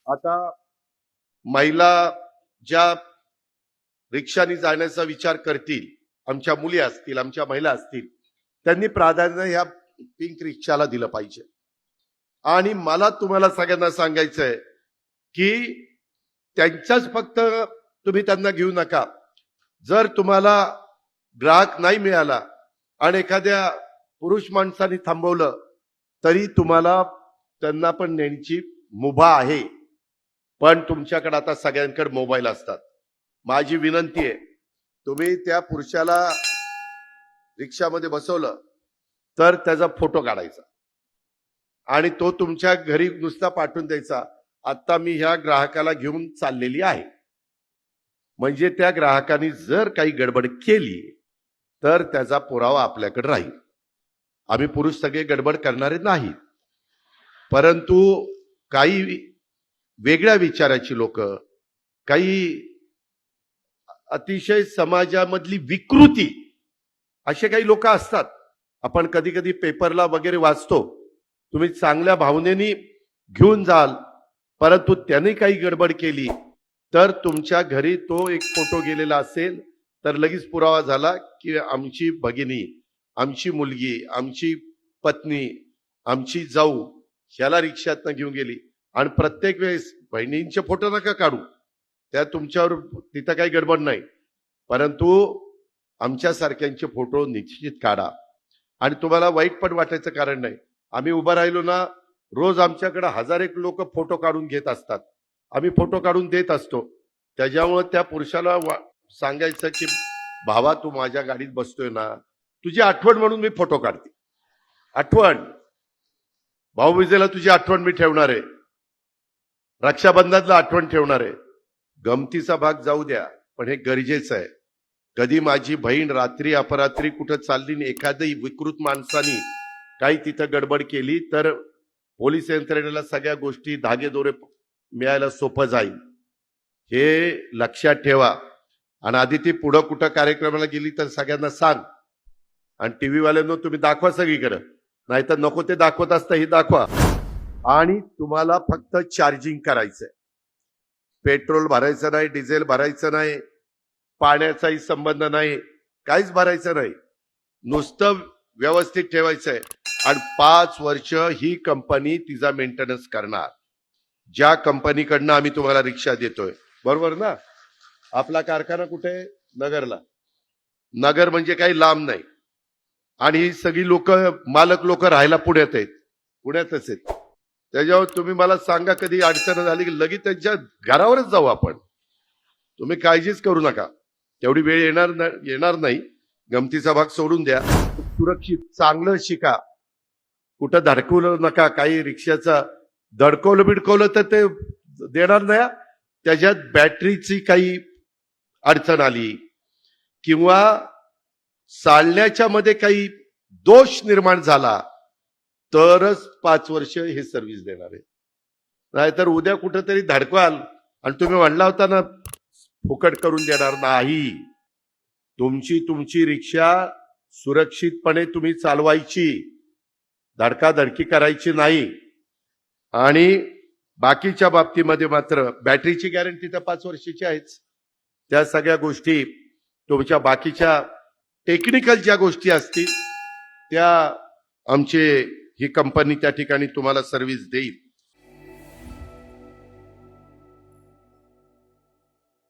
आता महिला ज्या रिक्षाने जाण्याचा विचार करतील, आमच्या मुली असतील, आमच्या महिला असतील, त्यांनी प्राधान्य ह्या पिंक रिक्षाला दिलं पाहिजे. आणि मला तुम्हाला सगळ्यांना सांगायचंय की त्यांच्याच फक्त तुम्ही त्यांना घेऊ नका. जर तुम्हाला ग्राहक नाही मिळाला आणि एखाद्या पुरुष माणसाने थांबवलं तरी तुम्हाला त्यांना पण नेण्याची मुभा आहे. पण तुमच्याकडे आता सगळ्यांकडे मोबाईल असतात. माझी विनंती आहे, तुम्ही त्या पुरुषाला रिक्षामध्ये बसवलं तर त्याचा फोटो काढायचा आणि तो तुमच्या घरी नुसता पाठवून द्यायचा, आता मी ह्या ग्राहकाला घेऊन चाललेली आहे. म्हणजे त्या ग्राहकाने जर काही गडबड केली तर त्याचा पुरावा आपल्याकडे राहील. आम्ही पुरुष सगळे गडबड करणारे नाही, परंतु काही वेगळ्या विचाराची लोक, काही अतिशय समाजामधली विकृती असे काही लोक असतात. आपण कधी कधी पेपरला वगैरे वाचतो, तुम्ही चांगल्या भावनेने घेऊन जाल, परंतु त्याने काही गडबड केली तर तुमच्या घरी तो एक फोटो गेलेला असेल तर लगेच पुरावा झाला की आमची भगिनी, आमची मुलगी, आमची पत्नी, आमची जाऊ ह्याला रिक्षातनं घेऊन गेली. आणि प्रत्येक वेळेस बहिणींचे फोटो नका काढू, त्या तुमच्यावर तिथं काही गडबड नाही, परंतु आमच्यासारख्यांचे फोटो निश्चित काढा. आणि तुम्हाला वाईट पण वाटायचं कारण नाही. आम्ही उभं राहिलो ना, रोज आमच्याकडे 1000 लोक फोटो काढून घेत असतात, आम्ही फोटो काढून देत असतो. त्याच्यामुळे त्या पुरुषाला सांगायचं की भावा, तू माझ्या गाडीत बसतोय ना, तुझी आठवण म्हणून मी फोटो काढते. आठवण, भाऊबीजेला तुझी आठवण मी ठेवणार आहे, रक्षाबंधनातला आठवण ठेवणार आहे. गमतीचा भाग जाऊ द्या, पण हे गरजेचं आहे. कधी माझी बहीण रात्री अपरात्री कुठं चालली आणि एखाद्या विकृत माणसाने काही तिथं गडबड केली तर पोलीस यंत्रणेला सगळ्या गोष्टी धागेदोरे मिळायला सोपं जाईल, हे लक्षात ठेवा. आणि आधी ती पुढं कुठं कार्यक्रमाला गेली तर सगळ्यांना सांग. आणि टीव्ही वाल्यांना तुम्ही दाखवा सगळीकडे, नाहीतर नको ते दाखवत असता हे दाखवा. आणि तुम्हाला फक्त चार्जिंग करायचंय, पेट्रोल भरायचं नाही, डिझेल भरायचं नाही, पाण्याचाही संबंध नाही, काहीच भरायचं नाही, नुसतं व्यवस्थित ठेवायचंय. आणि 5 वर्ष ही कंपनी तिचा मेंटेनन्स करणार. ज्या कंपनीकडनं आम्ही तुम्हाला रिक्षा देतोय, बरोबर ना? आपला कारखाना कुठे आहे? नगरला. नगर म्हणजे काही लांब नाही. आणि ही सगळी लोक, मालक लोक राहायला पुण्यात आहेत, पुण्यातच आहेत. त्याच्यावर तुम्ही मला सांगा कधी अडचण झाली की लगेच त्यांच्या घरावरच जाऊ आपण. तुम्ही काळजीच करू नका, तेवढी वेळ येणार नाही. गमतीचा भाग सोडून द्या, सुरक्षित चांगलं शिका, कुठं धडकवलं नका. काही रिक्षाचा धडकवलं बिडकवलं तर ते देणार नाही. त्याच्यात बॅटरीची काही अडचण आली किंवा चालण्याच्या मध्ये काही दोष निर्माण झाला तरच 5 वर्ष हे सर्व्हिस देणार आहे. नाहीतर उद्या कुठंतरी धडकवाल आणि तुम्ही म्हणला होता ना फुकट करून देणार नाही. तुमची रिक्षा सुरक्षितपणे तुम्ही चालवायची, धडकाधडकी करायची नाही. आणि बाकीच्या बाबतीमध्ये मात्र बॅटरीची गॅरंटी तर 5 वर्षाची आहेच. त्या सगळ्या गोष्टी तुमच्या बाकीच्या टेक्निकल ज्या गोष्टी असतील त्या आमचे ही कंपनी त्या ठिकाणी तुम्हाला सर्व्हिस देईल.